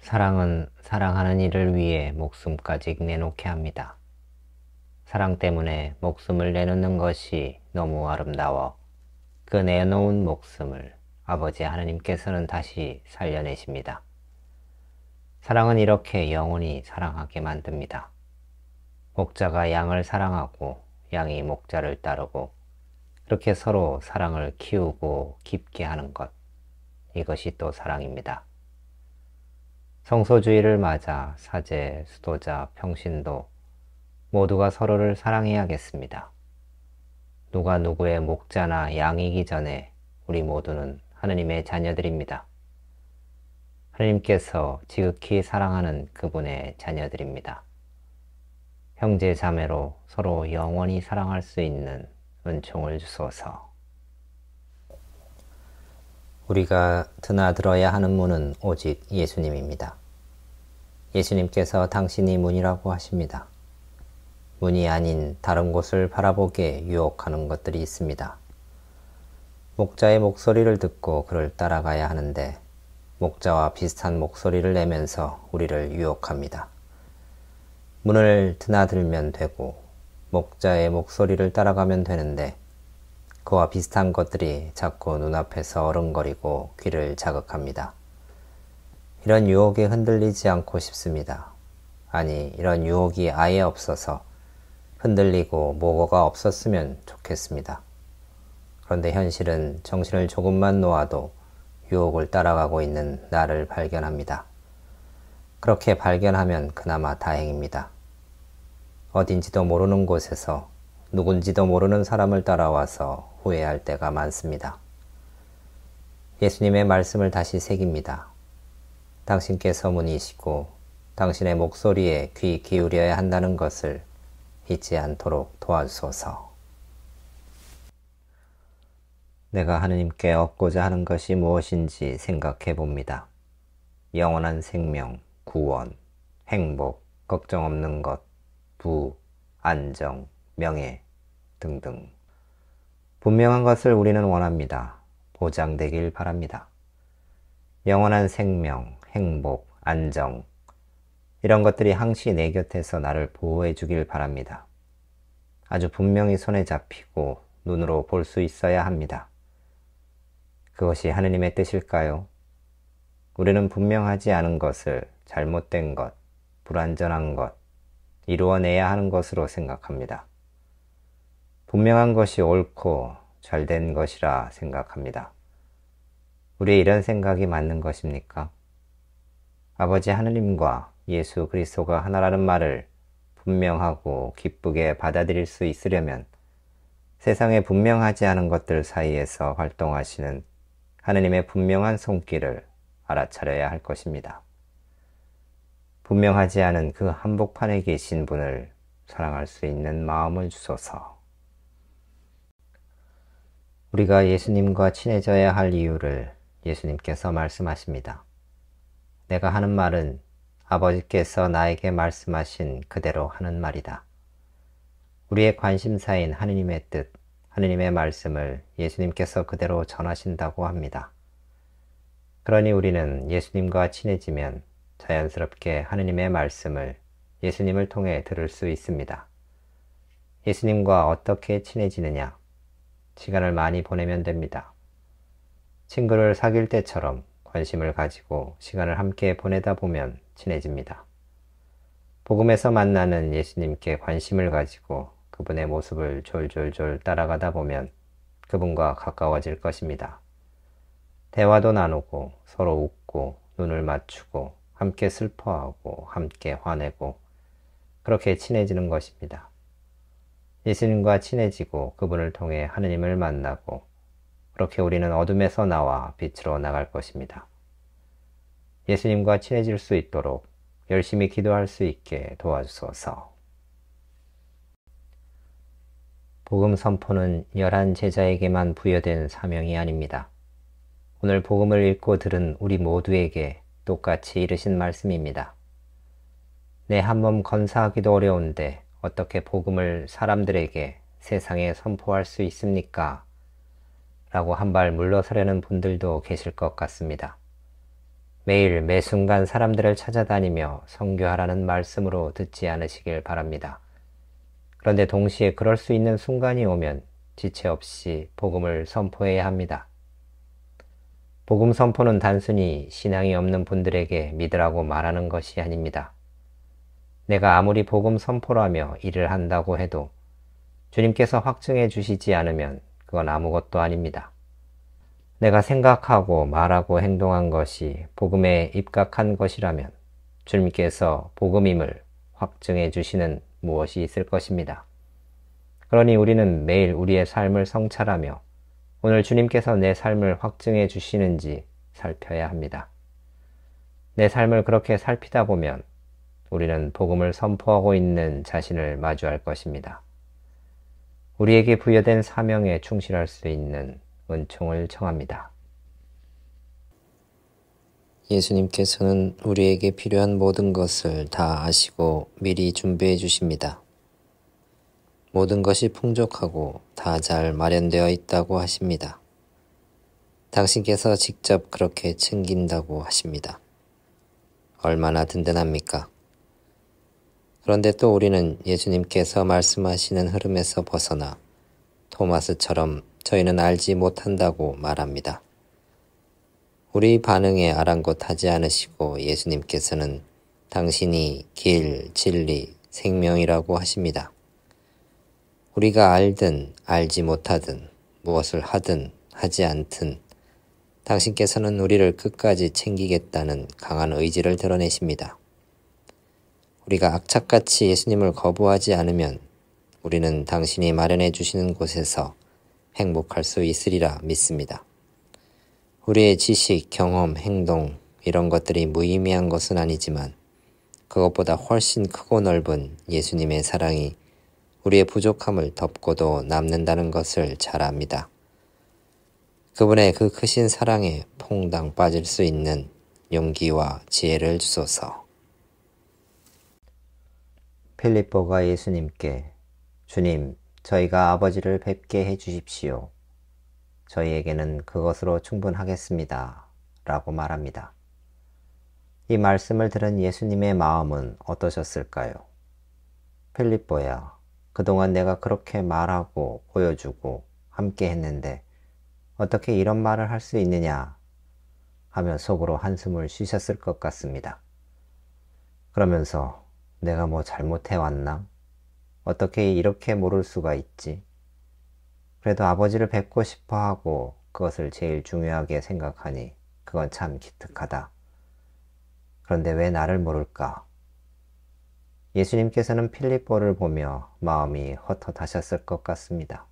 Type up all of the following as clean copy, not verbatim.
사랑은 사랑하는 이를 위해 목숨까지 내놓게 합니다. 사랑 때문에 목숨을 내놓는 것이 너무 아름다워 그 내놓은 목숨을 아버지 하느님께서는 다시 살려내십니다. 사랑은 이렇게 영원히 사랑하게 만듭니다. 목자가 양을 사랑하고 양이 목자를 따르고 그렇게 서로 사랑을 키우고 깊게 하는 것, 이것이 또 사랑입니다. 성소주의를 맞아 사제, 수도자, 평신도 모두가 서로를 사랑해야겠습니다. 누가 누구의 목자나 양이기 전에 우리 모두는 하느님의 자녀들입니다. 하느님께서 지극히 사랑하는 그분의 자녀들입니다. 형제 자매로 서로 영원히 사랑할 수 있는 은총을 주소서. 우리가 드나들어야 하는 문은 오직 예수님입니다. 예수님께서 당신이 문이라고 하십니다. 문이 아닌 다른 곳을 바라보게 유혹하는 것들이 있습니다. 목자의 목소리를 듣고 그를 따라가야 하는데 목자와 비슷한 목소리를 내면서 우리를 유혹합니다. 문을 드나들면 되고 목자의 목소리를 따라가면 되는데 그와 비슷한 것들이 자꾸 눈앞에서 어른거리고 귀를 자극합니다. 이런 유혹에 흔들리지 않고 싶습니다. 아니, 이런 유혹이 아예 없어서 흔들리고 모거가 없었으면 좋겠습니다. 그런데 현실은 정신을 조금만 놓아도 유혹을 따라가고 있는 나를 발견합니다. 그렇게 발견하면 그나마 다행입니다. 어딘지도 모르는 곳에서 누군지도 모르는 사람을 따라와서 후회할 때가 많습니다. 예수님의 말씀을 다시 새깁니다. 당신께서 문이시고 당신의 목소리에 귀 기울여야 한다는 것을 잊지 않도록 도와주소서. 내가 하느님께 얻고자 하는 것이 무엇인지 생각해 봅니다. 영원한 생명, 구원, 행복, 걱정 없는 것, 부, 안정, 명예 등등. 분명한 것을 우리는 원합니다. 보장되길 바랍니다. 영원한 생명, 행복, 안정, 이런 것들이 항시 내 곁에서 나를 보호해 주길 바랍니다. 아주 분명히 손에 잡히고 눈으로 볼 수 있어야 합니다. 그것이 하느님의 뜻일까요? 우리는 분명하지 않은 것을 잘못된 것, 불완전한 것, 이루어내야 하는 것으로 생각합니다. 분명한 것이 옳고 잘된 것이라 생각합니다. 우리의 이런 생각이 맞는 것입니까? 아버지 하느님과 예수 그리스도가 하나라는 말을 분명하고 기쁘게 받아들일 수 있으려면 세상에 분명하지 않은 것들 사이에서 활동하시는 하느님의 분명한 손길을 알아차려야 할 것입니다. 분명하지 않은 그 한복판에 계신 분을 사랑할 수 있는 마음을 주소서. 우리가 예수님과 친해져야 할 이유를 예수님께서 말씀하십니다. 내가 하는 말은 아버지께서 나에게 말씀하신 그대로 하는 말이다. 우리의 관심사인 하느님의 뜻, 하느님의 말씀을 예수님께서 그대로 전하신다고 합니다. 그러니 우리는 예수님과 친해지면 자연스럽게 하느님의 말씀을 예수님을 통해 들을 수 있습니다. 예수님과 어떻게 친해지느냐? 시간을 많이 보내면 됩니다. 친구를 사귈 때처럼 관심을 가지고 시간을 함께 보내다 보면 친해집니다. 복음에서 만나는 예수님께 관심을 가지고 그분의 모습을 졸졸졸 따라가다 보면 그분과 가까워질 것입니다. 대화도 나누고 서로 웃고 눈을 맞추고 함께 슬퍼하고 함께 화내고 그렇게 친해지는 것입니다. 예수님과 친해지고 그분을 통해 하느님을 만나고 그렇게 우리는 어둠에서 나와 빛으로 나갈 것입니다. 예수님과 친해질 수 있도록 열심히 기도할 수 있게 도와주소서. 복음 선포는 11 제자에게만 부여된 사명이 아닙니다. 오늘 복음을 읽고 들은 우리 모두에게 똑같이 이르신 말씀입니다. 내 한 몸 건사하기도 어려운데 어떻게 복음을 사람들에게 세상에 선포할 수 있습니까? 라고 한 발 물러서려는 분들도 계실 것 같습니다. 매일 매 순간 사람들을 찾아다니며 선교하라는 말씀으로 듣지 않으시길 바랍니다. 그런데 동시에 그럴 수 있는 순간이 오면 지체 없이 복음을 선포해야 합니다. 복음 선포는 단순히 신앙이 없는 분들에게 믿으라고 말하는 것이 아닙니다. 내가 아무리 복음 선포라며 일을 한다고 해도 주님께서 확증해 주시지 않으면 그건 아무것도 아닙니다. 내가 생각하고 말하고 행동한 것이 복음에 입각한 것이라면 주님께서 복음임을 확증해 주시는 무엇이 있을 것입니다. 그러니 우리는 매일 우리의 삶을 성찰하며 오늘 주님께서 내 삶을 확증해 주시는지 살펴야 합니다. 내 삶을 그렇게 살피다 보면 우리는 복음을 선포하고 있는 자신을 마주할 것입니다. 우리에게 부여된 사명에 충실할 수 있는 은총을 청합니다. 예수님께서는 우리에게 필요한 모든 것을 다 아시고 미리 준비해 주십니다. 모든 것이 풍족하고 다 잘 마련되어 있다고 하십니다. 당신께서 직접 그렇게 챙긴다고 하십니다. 얼마나 든든합니까? 그런데 또 우리는 예수님께서 말씀하시는 흐름에서 벗어나 토마스처럼 저희는 알지 못한다고 말합니다. 우리 반응에 아랑곳하지 않으시고 예수님께서는 당신이 길, 진리, 생명이라고 하십니다. 우리가 알든 알지 못하든 무엇을 하든 하지 않든 당신께서는 우리를 끝까지 챙기겠다는 강한 의지를 드러내십니다. 우리가 악착같이 예수님을 거부하지 않으면 우리는 당신이 마련해 주시는 곳에서 행복할 수 있으리라 믿습니다. 우리의 지식, 경험, 행동 이런 것들이 무의미한 것은 아니지만 그것보다 훨씬 크고 넓은 예수님의 사랑이 우리의 부족함을 덮고도 남는다는 것을 잘 압니다. 그분의 그 크신 사랑에 퐁당 빠질 수 있는 용기와 지혜를 주소서. 필립보가 예수님께 주님, 저희가 아버지를 뵙게 해 주십시오. 저희에게는 그것으로 충분하겠습니다. 라고 말합니다. 이 말씀을 들은 예수님의 마음은 어떠셨을까요? 필립보야, 그동안 내가 그렇게 말하고 보여주고 함께 했는데 어떻게 이런 말을 할 수 있느냐 하며 속으로 한숨을 쉬셨을 것 같습니다. 그러면서 내가 뭐 잘못해왔나? 어떻게 이렇게 모를 수가 있지? 그래도 아버지를 뵙고 싶어 하고 그것을 제일 중요하게 생각하니 그건 참 기특하다. 그런데 왜 나를 모를까? 예수님께서는 필립보를 보며 마음이 헛헛하셨을 것 같습니다.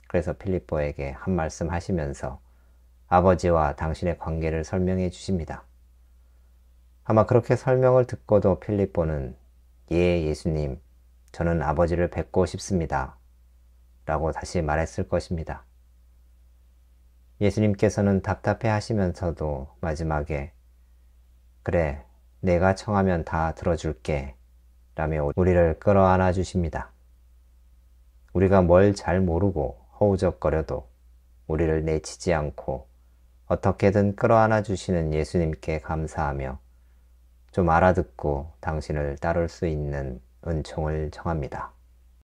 그래서 필립보에게 한 말씀 하시면서 아버지와 당신의 관계를 설명해 주십니다. 아마 그렇게 설명을 듣고도 필립보는 예, 예수님, 저는 아버지를 뵙고 싶습니다. 라고 다시 말했을 것입니다. 예수님께서는 답답해 하시면서도 마지막에 그래, 내가 청하면 다 들어줄게 라며 우리를 끌어안아 주십니다. 우리가 뭘 잘 모르고 허우적거려도 우리를 내치지 않고 어떻게든 끌어안아 주시는 예수님께 감사하며 좀 알아듣고 당신을 따를 수 있는 은총을 청합니다.